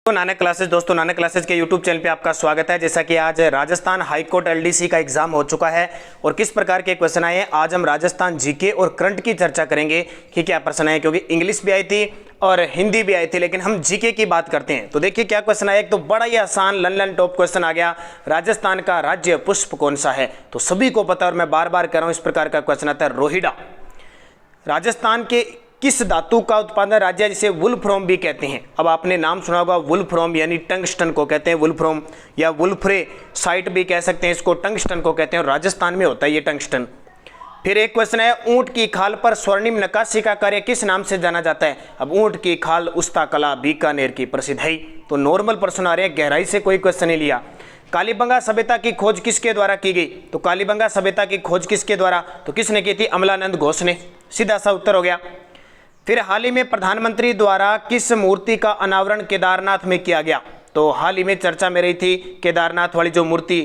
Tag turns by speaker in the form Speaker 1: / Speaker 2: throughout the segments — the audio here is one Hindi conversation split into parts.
Speaker 1: नानक क्लासेस दोस्तों, नानक क्लासेस के यूट्यूब चैनल पे आपका स्वागत है। जैसा कि आज राजस्थान हाईकोर्ट एलडीसी का एग्जाम हो चुका है और किस प्रकार के क्वेश्चन आए हैं, आज हम राजस्थान जीके और करंट की चर्चा करेंगे कि क्या प्रश्न आए, क्योंकि इंग्लिश भी आई थी और हिंदी भी आई थी, लेकिन हम जीके की बात करते हैं। तो देखिए क्या क्वेश्चन आया। एक तो बड़ा ही आसान ललन टॉप क्वेश्चन आ गया, राजस्थान का राज्य पुष्प कौन सा है। तो सभी को पता है और मैं बार बार कह रहा हूँ, इस प्रकार का क्वेश्चन आता है रोहिड़ा। राजस्थान के किस धातु का उत्पादन राज्य है जिसे वुल्फ्रोम भी कहते हैं। अब आपने नाम सुना होगा वुल्फ्रोम, यानी टंगस्टन को कहते हैं वुल्फ्रोम, या वुल्फ्रे साइट भी कह सकते हैं इसको, टंगस्टन को कहते हैं और राजस्थान में होता है ये टंगस्टन। फिर एक क्वेश्चन है, ऊंट की खाल पर स्वर्णिम नक्काशी का कार्य किस नाम से जाना जाता है। अब ऊंट की खाल उस्ता कला बीकानेर की प्रसिद्ध है। तो नॉर्मल प्रश्न आ रहे हैं, गहराई से कोई क्वेश्चन नहीं लिया। कालीबंगा सभ्यता की खोज किसके द्वारा की गई। तो कालीबंगा सभ्यता की खोज किसके द्वारा, तो किसने की थी, अमलानंद घोष ने। सीधा सा उत्तर हो गया। फिर हाल ही में प्रधानमंत्री द्वारा किस मूर्ति का अनावरण केदारनाथ में किया गया। तो हाल ही में चर्चा में रही थी केदारनाथ वाली जो मूर्ति,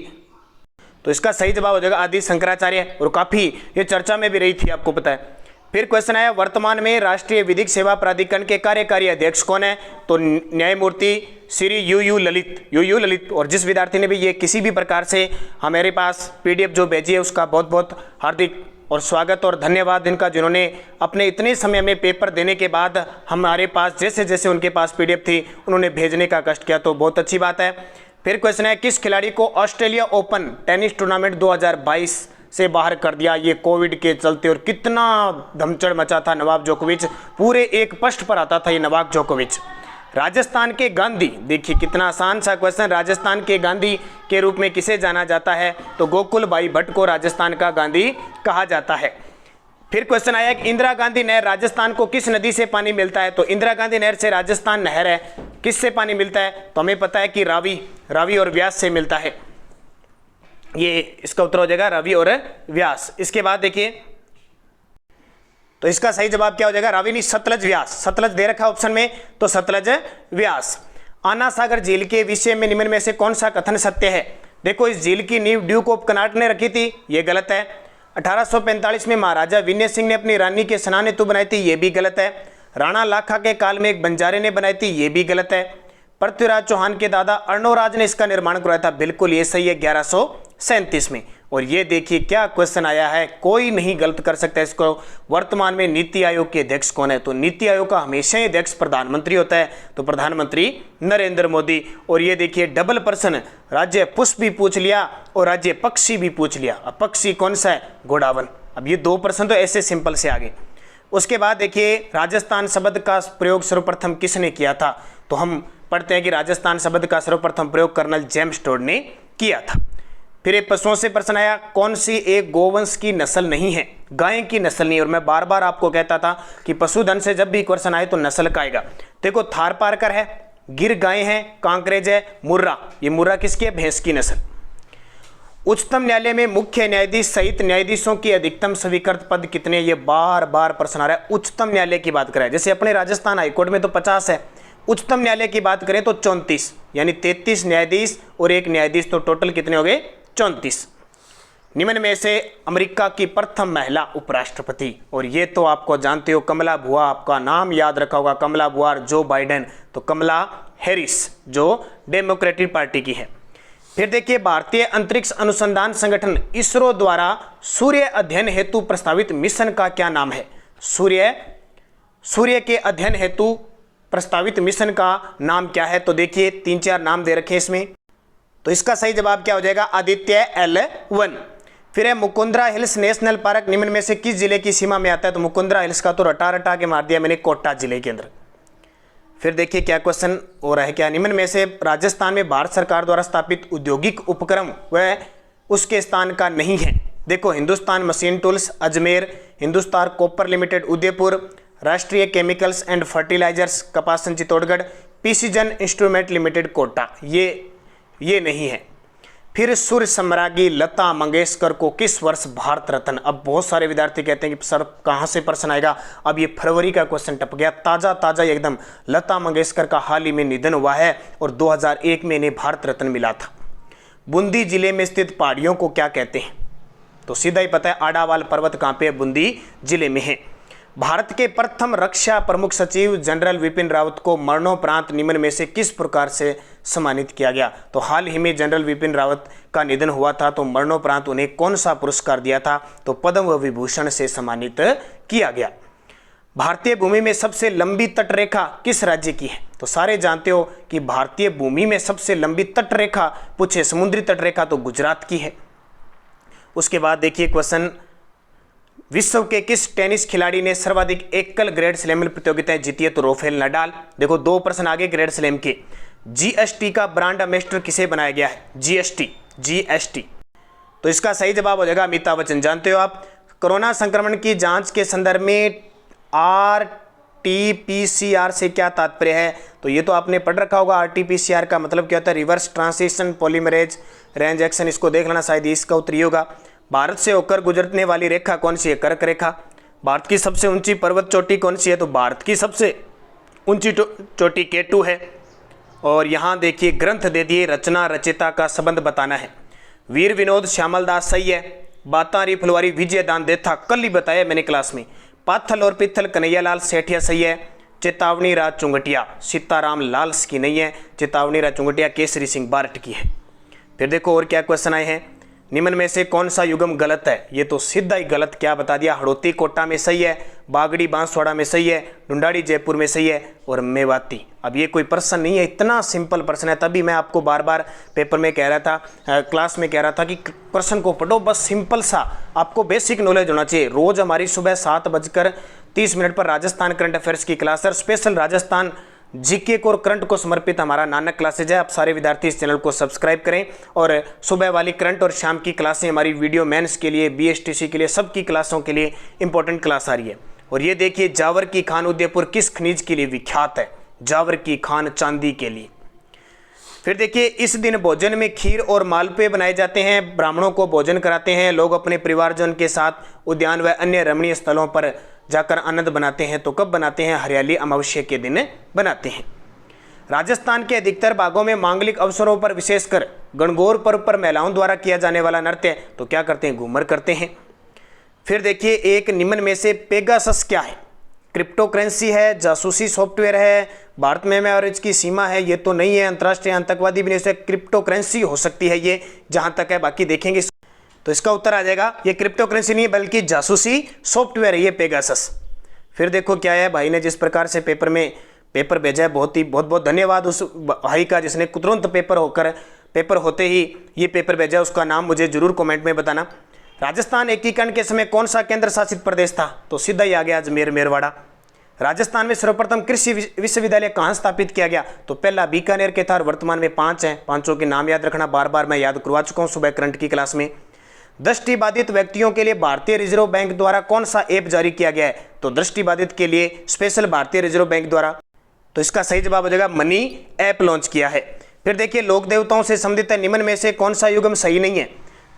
Speaker 1: तो इसका सही जवाब हो जाएगा आदि शंकराचार्य, और काफी ये चर्चा में भी रही थी, आपको पता है। फिर क्वेश्चन आया, वर्तमान में राष्ट्रीय विधिक सेवा प्राधिकरण के कार्यकारी अध्यक्ष कौन है। तो न्यायमूर्ति श्री यू ललित। और जिस विद्यार्थी ने भी ये किसी भी प्रकार से हमारे पास पीडीएफ जो भेजी है उसका बहुत बहुत हार्दिक और स्वागत और धन्यवाद इनका, जिन्होंने अपने इतने समय में पेपर देने के बाद हमारे पास जैसे जैसे उनके पास पीडीएफ थी उन्होंने भेजने का कष्ट किया, तो बहुत अच्छी बात है। फिर क्वेश्चन है, किस खिलाड़ी को ऑस्ट्रेलिया ओपन टेनिस टूर्नामेंट 2022 से बाहर कर दिया, ये कोविड के चलते, और कितना धमचड़ मचा था। नवाक जोकोविच पूरे एक पृष्ठ पर आता था ये नवाक जोकोविच। राजस्थान के गांधी, देखिए कितना आसान सा क्वेश्चन, राजस्थान के गांधी के रूप में किसे जाना जाता है। तो गोकुल भाई भट्ट को राजस्थान का गांधी कहा जाता है। फिर क्वेश्चन आया कि इंदिरा गांधी नहर राजस्थान को किस नदी से पानी मिलता है। तो इंदिरा गांधी नहर से राजस्थान नहर है, किससे पानी मिलता है, तो हमें पता है कि रावी और व्यास से मिलता है। ये इसका उत्तर हो जाएगा रावी और व्यास। इसके बाद देखिए, तो इसका सही जवाब क्या हो जाएगा, रावी नहीं सतलज व्यास। सतलज दे रखा ऑप्शन में, तो सतलज व्यास। आना सागर झील के विषय में निम्न में से कौन सा कथन सत्य है। देखो, इस झील की नींव ड्यूक ऑफ कनाट ने रखी थी, ये गलत है। 1845 में महाराजा विनय सिंह ने अपनी रानी के स्नान हेतु बनाई थी, ये भी गलत है। राणा लाखा के काल में एक बंजारे ने बनाई थी, ये भी गलत है। पृथ्वीराज चौहान के दादा अर्णोराज ने इसका निर्माण करवाया था, बिल्कुल ये सही है, 1137 में। और ये देखिए क्या क्वेश्चन आया है, कोई नहीं गलत कर सकता इसको। वर्तमान में नीति आयोग के अध्यक्ष कौन है। तो नीति आयोग का हमेशा ही अध्यक्ष प्रधानमंत्री होता है, तो प्रधानमंत्री नरेंद्र मोदी। और ये देखिए डबल प्रश्न, राज्य पुष्प भी पूछ लिया और राज्य पक्षी भी पूछ लिया। अब पक्षी कौन सा है, घोड़ावन। अब ये दो प्रश्न तो ऐसे सिंपल से आगे। उसके बाद देखिए, राजस्थान शब्द का प्रयोग सर्वप्रथम किसने किया था। तो हम पढ़ते हैं कि राजस्थान शब्द का सर्वप्रथम प्रयोग कर्नल जेम्स टोड ने किया था। फिर एक पशुओं से प्रश्न आया, कौन सी एक गोवंश की नस्ल नहीं है, गाय की नस्ल नहीं। और मैं बार बार आपको कहता था कि पशुधन से जब भी क्वेश्चन आए तो नस्ल का आएगा। देखो, थार पारकर है, गिर गाय है, कांकरेज है, मुर्रा। ये मुर्रा किसकी है, भैंस की नस्ल। उच्चतम न्यायालय में मुख्य न्यायाधीश सहित न्यायाधीशों की अधिकतम स्वीकृत पद कितने, ये बार बार प्रश्न आ रहा है। उच्चतम न्यायालय की बात करें, जैसे अपने राजस्थान हाईकोर्ट में तो 50 है, उच्चतम न्यायालय की बात करें तो 34, यानी 33 न्यायाधीश और एक न्यायाधीश, तो टोटल कितने हो गए, 34। निम्न में से अमेरिका की प्रथम महिला उपराष्ट्रपति, और ये तो आपको जानते हो, कमला बुआ, आपका नाम याद रखा होगा, कमला बुआ और जो बाइडेन, तो कमला हैरिस जो डेमोक्रेटिक पार्टी की है। फिर देखिए, भारतीय अंतरिक्ष अनुसंधान संगठन इसरो द्वारा सूर्य अध्ययन हेतु प्रस्तावित मिशन का क्या नाम है। सूर्य के अध्ययन हेतु प्रस्तावित मिशन का नाम क्या है। तो देखिए 3-4 नाम दे रखे इसमें, तो इसका सही जवाब क्या हो जाएगा, आदित्य L1। फिर है मुकुंदरा हिल्स नेशनल पार्क निम्न में से किस जिले की सीमा में आता है। तो मुकुंदरा हिल्स का तो रटा के मार दिया मैंने, कोटा जिले के अंदर। फिर देखिए क्या क्वेश्चन हो रहा है, क्या निम्न में से राजस्थान में भारत सरकार द्वारा स्थापित औद्योगिक उपक्रम वह उसके स्थान का नहीं है। देखो, Hindustan machine tools Ajmer, Hindustan copper limited Udaipur, Rashtriya chemicals and fertilizers Kapasan Chittorgarh, precision instrument limited Kota, ये नहीं है। फिर सुर सम्राज्ञी लता मंगेशकर को किस वर्ष भारत रत्न। अब बहुत सारे विद्यार्थी कहते हैं कि सर कहाँ से प्रश्न आएगा। अब ये फरवरी का क्वेश्चन टप गया, ताज़ा एकदम। लता मंगेशकर का हाल ही में निधन हुआ है और 2001 में इन्हें भारत रत्न मिला था। बूंदी जिले में स्थित पहाड़ियों को क्या कहते हैं। तो सीधा ही पता है, आड़ावाल पर्वत कहाँ पे है, बूंदी जिले में है। भारत के प्रथम रक्षा प्रमुख सचिव जनरल विपिन रावत को मरणोपरांत निम्न में से किस प्रकार से सम्मानित किया गया? तो हाल ही में जनरल विपिन रावत का निधन हुआ था, तो मरणोपरांत उन्हें कौन सा पुरस्कार दिया था? तो पद्म विभूषण से सम्मानित किया गया। भारतीय भूमि में सबसे लंबी तटरेखा किस राज्य की है? तो सारे जानते हो कि भारतीय भूमि में सबसे लंबी तटरेखा पूछे समुद्री तटरेखा तो गुजरात की है। उसके बाद देखिए क्वेश्चन, विश्व के किस टेनिस खिलाड़ी ने सर्वाधिक एकल ग्रैंड स्लैम प्रतियोगिताएं जीती है? तो राफेल नडाल। देखो 2 प्रश्न आगे ग्रैंड स्लैम के। जीएसटी का ब्रांड एम्बेसडर किसे बनाया गया है? जीएसटी। तो इसका सही जवाब हो जाएगा अमिताभ बच्चन। जानते हो आप कोरोना संक्रमण की जांच के संदर्भ में RT-PCR से क्या तात्पर्य है? तो ये तो आपने पढ़ रखा होगा। RT-PCR का मतलब क्या होता है? Reverse translation polymerase range action. इसको देख लेना, शायद इसका उत्तर ये होगा। भारत से होकर गुजरने वाली रेखा कौन सी है? कर्क रेखा। भारत की सबसे ऊंची पर्वत चोटी कौन सी है? तो भारत की सबसे ऊंची चोटी K2 है। और यहाँ देखिए ग्रंथ दे दिए, रचना रचयिता का संबंध बताना है। वीर विनोद श्यामल दास सही है। बातारी फुलवारी विजय दान देथा, कल ही बताया मैंने क्लास में। पाथल और पित्थल कन्हैयालाल सेठिया सही है। चेतावनी राज चुंगटिया सीताराम लाल्स की नहीं है, चेतावनी राज चुंगटिया केसरी सिंह बारट की है। फिर देखो और क्या क्वेश्चन आए हैं। निम्न में से कौन सा युगम गलत है? ये तो सीधा ही गलत क्या बता दिया। हड़ौती कोटा में सही है, बागड़ी बांसवाड़ा में सही है, ढूंढाड़ी जयपुर में सही है और मेवाती। अब ये कोई प्रश्न नहीं है, इतना सिंपल प्रश्न है। तभी मैं आपको बार बार पेपर में कह रहा था, क्लास में कह रहा था कि प्रश्न को पढ़ो, बस सिंपल सा, आपको बेसिक नॉलेज होना चाहिए। रोज हमारी सुबह 7:30 पर राजस्थान करंट अफेयर्स की क्लास है। स्पेशल राजस्थान जीके को और करंट को समर्पित हमारा नानक क्लासेज है। आप सारे विद्यार्थी इस चैनल को सब्सक्राइब करें। और सुबह वाली करंट और शाम की क्लासें हमारी वीडियो मेंस के लिए, BSTC के लिए, सबकी क्लासों के लिए इंपॉर्टेंट क्लास आ रही है। और ये देखिए जावर की खान उदयपुर किस खनिज के लिए विख्यात है? जावर की खान चांदी के लिए। फिर देखिए इस दिन भोजन में खीर और मालपुए बनाए जाते हैं, ब्राह्मणों को भोजन कराते हैं, लोग अपने परिवारजन के साथ उद्यान व अन्य रमणीय स्थलों पर जाकर आनंद बनाते हैं। तो कब बनाते हैं? हरियाली अमावस्या के दिन बनाते हैं। राजस्थान के अधिकतर भागों में मांगलिक अवसरों पर विशेषकर गणगौर पर्व पर महिलाओं द्वारा किया जाने वाला नृत्य तो क्या करते हैं? घूमर करते हैं। फिर देखिए एक निम्न में से पेगासस क्या है? क्रिप्टो करेंसी है, जासूसी सॉफ्टवेयर है, भारत में और इसकी सीमा है, ये तो नहीं है, अंतर्राष्ट्रीय आतंकवादी भी नहीं। क्रिप्टो करेंसी हो सकती है ये, जहां तक है, बाकी देखेंगे। तो इसका उत्तर आ जाएगा ये क्रिप्टो करेंसी नहीं है बल्कि जासूसी सॉफ्टवेयर है ये पेगासस। फिर देखो क्या है, भाई ने जिस प्रकार से पेपर में पेपर भेजा है, बहुत बहुत धन्यवाद उस भाई का जिसने तुरंत पेपर होते ही ये पेपर भेजा। उसका नाम मुझे जरूर कमेंट में बताना। राजस्थान एकीकरण के समय कौन सा केंद्र शासित प्रदेश था? तो सीधा ही आ गया अजमेर मेरवाड़ा। राजस्थान में सर्वप्रथम कृषि विश्वविद्यालय कहाँ स्थापित किया गया? तो पहला बीकानेर के था, वर्तमान में 5 हैं। 5 के नाम याद रखना, बार बार मैं याद करवा चुका हूँ सुबह करंट की क्लास में। दृष्टिबाधित व्यक्तियों के लिए भारतीय रिजर्व बैंक द्वारा कौन सा ऐप जारी किया गया है? तो दृष्टिबाधित के लिए स्पेशल भारतीय रिजर्व बैंक द्वारा। तो इसका सही जवाब हो जाएगा मनी ऐप लॉन्च किया है। फिर देखिए लोक देवताओं से संबंधित निम्न में से कौन सा युगम सही नहीं है?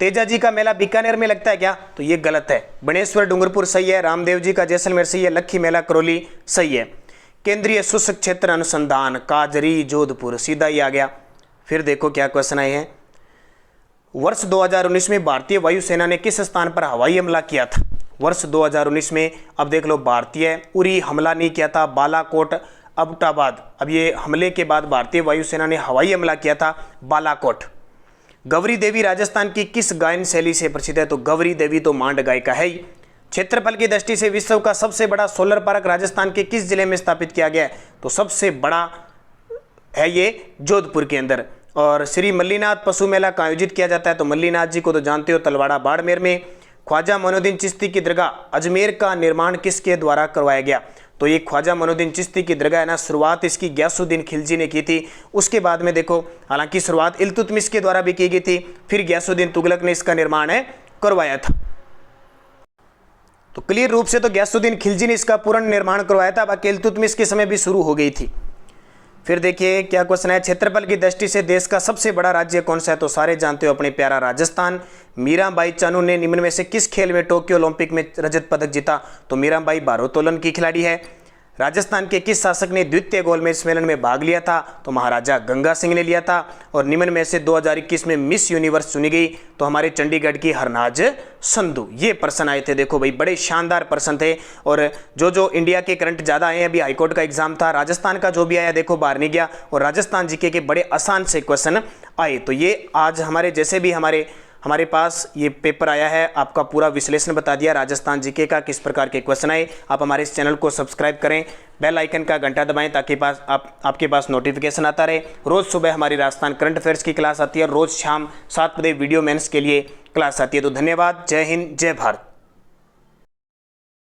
Speaker 1: तेजा जी का मेला बीकानेर में लगता है क्या? तो ये गलत है। बनेश्वर डूंगरपुर सही है, रामदेव जी का जैसलमेर सही है, लक्खी मेला करौली सही है। केंद्रीय शुष्क क्षेत्र अनुसंधान काजरी जोधपुर, सीधा ही आ गया। फिर देखो क्या क्वेश्चन आए हैं। वर्ष 2019 में भारतीय वायुसेना ने किस स्थान पर हवाई हमला किया था? वर्ष 2019 में, अब देख लो, भारतीय उरी हमला नहीं किया था, बालाकोट अबटाबाद। अब ये हमले के बाद भारतीय वायुसेना ने हवाई हमला किया था बालाकोट। गौरी देवी राजस्थान की किस गायन शैली से प्रसिद्ध है? तो गौरी देवी तो मांड गायिका है ही। क्षेत्रफल की दृष्टि से विश्व का सबसे बड़ा सोलर पार्क राजस्थान के किस जिले में स्थापित किया गया है? तो सबसे बड़ा है ये जोधपुर के अंदर। और श्री मल्लीनाथ पशु मेला का आयोजित किया जाता है, तो मल्लीनाथ जी को तो जानते हो, तलवाड़ा बाड़मेर में। ख्वाजा मोइनुद्दीन चिश्ती की दरगाह अजमेर का निर्माण किसके द्वारा करवाया गया? तो ये ख्वाजा मोइनुद्दीन चिश्ती की दरगाह है ना, शुरुआत इसकी गयासुद्दीन खिलजी ने की थी। उसके बाद में देखो, हालांकि शुरुआत इल्तुतमिश के द्वारा भी की गई थी, फिर गयासुद्दीन तुगलक ने इसका निर्माण करवाया था। तो क्लियर रूप से तो गयासुद्दीन खिलजी ने इसका पूर्ण निर्माण करवाया था, बाकी इल्तुतमिश के समय भी शुरू हो गई थी। फिर देखिए क्या क्वेश्चन है, क्षेत्रफल की दृष्टि से देश का सबसे बड़ा राज्य कौन सा है? तो सारे जानते हो अपने प्यारा राजस्थान। मीराबाई चानू ने निम्न में से किस खेल में टोक्यो ओलंपिक में रजत पदक जीता? तो मीराबाई भारोत्तोलन की खिलाड़ी है। राजस्थान के किस शासक ने द्वितीय गोलमेज सम्मेलन में भाग लिया था? तो महाराजा गंगा सिंह ने लिया था। और निम्न में से 2021 में मिस यूनिवर्स चुनी गई? तो हमारे चंडीगढ़ की हरनाज संधू। ये प्रश्न आए थे, देखो भाई बड़े शानदार प्रश्न थे। और जो इंडिया के करंट ज़्यादा आए हैं, अभी हाईकोर्ट का एग्जाम था, राजस्थान का जो भी आया देखो बाहर नहीं गया, और राजस्थान जीके के बड़े आसान से क्वेश्चन आए। तो ये आज हमारे जैसे भी हमारे पास ये पेपर आया है, आपका पूरा विश्लेषण बता दिया राजस्थान जीके का, किस प्रकार के क्वेश्चन आए। आप हमारे इस चैनल को सब्सक्राइब करें, बेल आइकन का घंटा दबाएं ताकि आपके पास नोटिफिकेशन आता रहे। रोज़ सुबह हमारी राजस्थान करंट अफेयर्स की क्लास आती है और रोज़ शाम 7 बजे वीडियो मेंस के लिए क्लास आती है। तो धन्यवाद, जय हिंद, जय भारत।